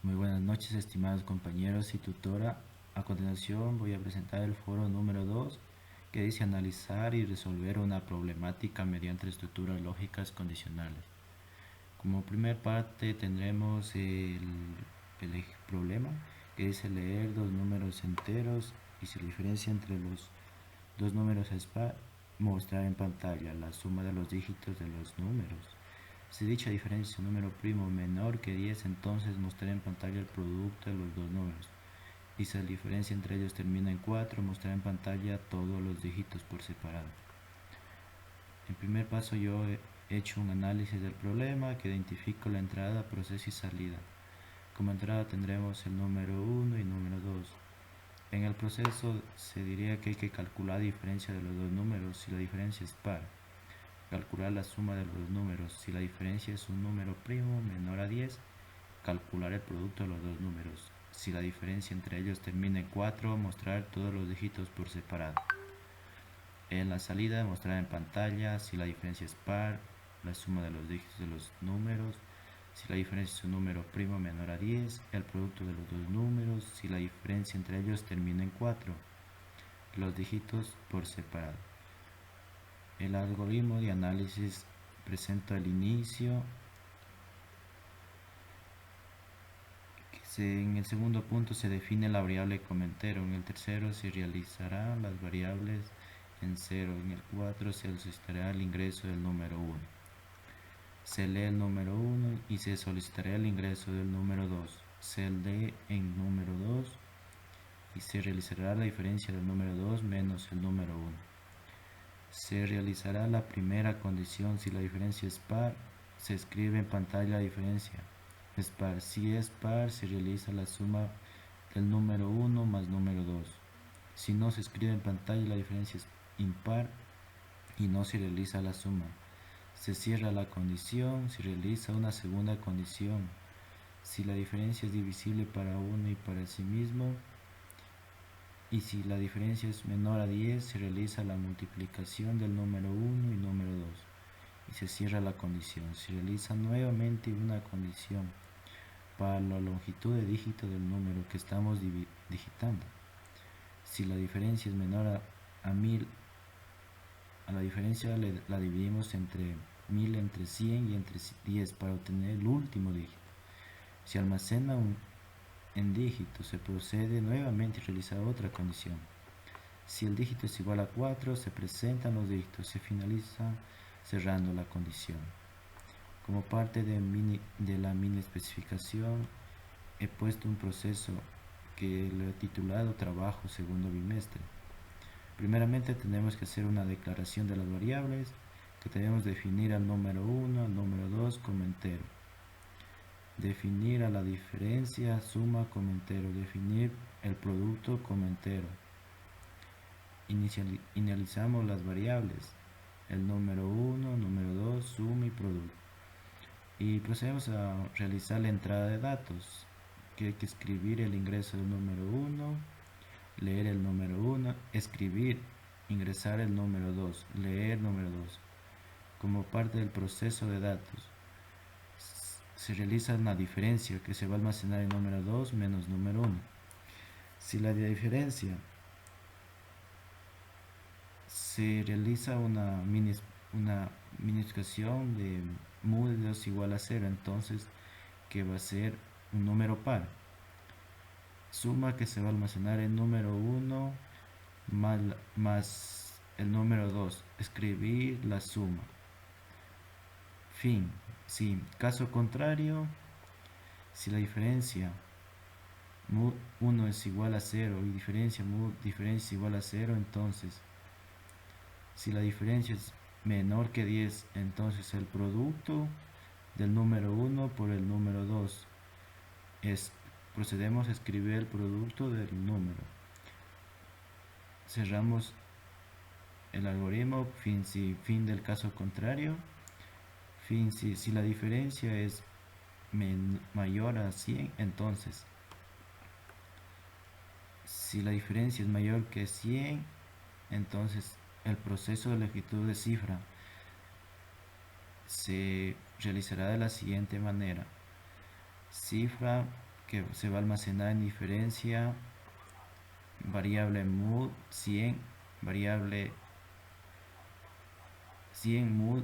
Muy buenas noches, estimados compañeros y tutora. A continuación voy a presentar el foro número 2, que dice analizar y resolver una problemática mediante estructuras lógicas condicionales. Como primer parte tendremos el problema, que dice leer dos números enteros y si la diferencia entre los dos números es par, mostrar en pantalla la suma de los dígitos de los números. Si dicha diferencia es un número primo menor que 10, entonces mostraré en pantalla el producto de los dos números. Y si la diferencia entre ellos termina en 4, mostraré en pantalla todos los dígitos por separado. En primer paso yo he hecho un análisis del problema que identifico la entrada, proceso y salida. Como entrada tendremos el número 1 y número 2. En el proceso se diría que hay que calcular la diferencia de los dos números si la diferencia es par. Calcular la suma de los números. Si la diferencia es un número primo menor a 10, calcular el producto de los dos números. Si la diferencia entre ellos termina en 4, mostrar todos los dígitos por separado. En la salida, mostrar en pantalla si la diferencia es par, la suma de los dígitos de los números. Si la diferencia es un número primo menor a 10, el producto de los dos números. Si la diferencia entre ellos termina en 4, los dígitos por separado. El algoritmo de análisis presenta el inicio. En el segundo punto se define la variable como entero. En el tercero se realizarán las variables en cero. En el 4 se solicitará el ingreso del número 1. Se lee el número 1 y se solicitará el ingreso del número 2. Se lee en número 2 y se realizará la diferencia del número 2 menos el número 1. Se realizará la primera condición. Si la diferencia es par, se escribe en pantalla la diferencia es par. Si es par, se realiza la suma del número 1 más número 2. Si no, se escribe en pantalla la diferencia es impar y no se realiza la suma. Se cierra la condición, se realiza una segunda condición. Si la diferencia es divisible para uno y para sí mismo, y si la diferencia es menor a 10, se realiza la multiplicación del número 1 y número 2 y se cierra la condición. Se realiza nuevamente una condición para la longitud de dígito del número que estamos digitando. Si la diferencia es menor a 1000, a la diferencia la dividimos entre 1000 entre 100 y entre 10 para obtener el último dígito. Si almacena en dígitos, se procede nuevamente a realizar otra condición. Si el dígito es igual a 4, se presentan los dígitos, se finaliza cerrando la condición. Como parte de la mini especificación, he puesto un proceso que lo he titulado Trabajo segundo bimestre. Primeramente tenemos que hacer una declaración de las variables, que tenemos que definir al número 1, al número 2 como entero. Definir a la diferencia, suma como entero. Definir el producto como entero. Inicializamos las variables, el número 1, número 2, suma y producto. Y procedemos a realizar la entrada de datos, que hay que escribir el ingreso del número 1, leer el número 1, escribir, ingresar el número 2, leer el número 2. Como parte del proceso de datos, se realiza una diferencia que se va a almacenar en número 2 menos número 1. Si la diferencia se realiza una minuscación de mu de 2 igual a 0, entonces que va a ser un número par. Suma que se va a almacenar en número 1 más el número 2. Escribir la suma. Fin. Si caso contrario, si la diferencia mu 1 es igual a 0 y diferencia mu diferencia es igual a 0, entonces si la diferencia es menor que 10, entonces el producto del número 1 por el número 2 procedemos a escribir el producto del número. Cerramos el algoritmo, fin del caso contrario, si la diferencia es mayor a 100, entonces si la diferencia es mayor que 100, entonces el proceso de longitud de cifra se realizará de la siguiente manera. Cifra que se va a almacenar en diferencia, variable mood 100, variable 100 mood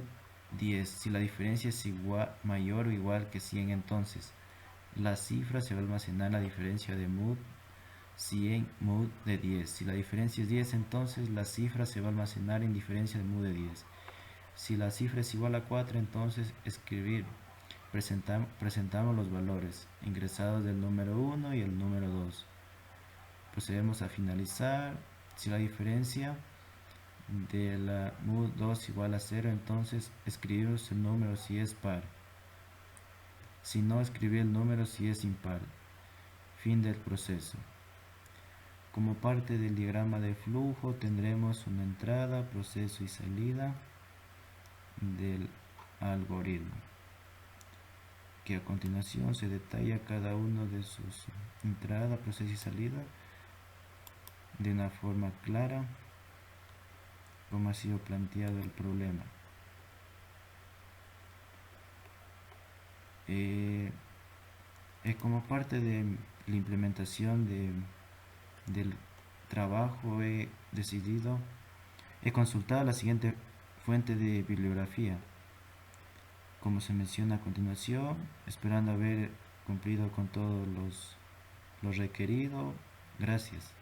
10. Si la diferencia es igual, mayor o igual que 100, entonces la cifra se va a almacenar en la diferencia de mood 100 mood de 10. Si la diferencia es 10, entonces la cifra se va a almacenar en diferencia de mood de 10. Si la cifra es igual a 4, entonces presentamos los valores ingresados del número 1 y el número 2. Procedemos a finalizar. Si la diferencia de la mood 2 igual a 0, entonces escribimos el número si es par. Si no, escribir el número si es impar. Fin del proceso. Como parte del diagrama de flujo tendremos una entrada, proceso y salida del algoritmo, que a continuación se detalla cada uno de sus entrada, proceso y salida de una forma clara, como ha sido planteado el problema. Como parte de la implementación del trabajo he consultado la siguiente fuente de bibliografía, como se menciona a continuación, esperando haber cumplido con todos los requerido. Gracias.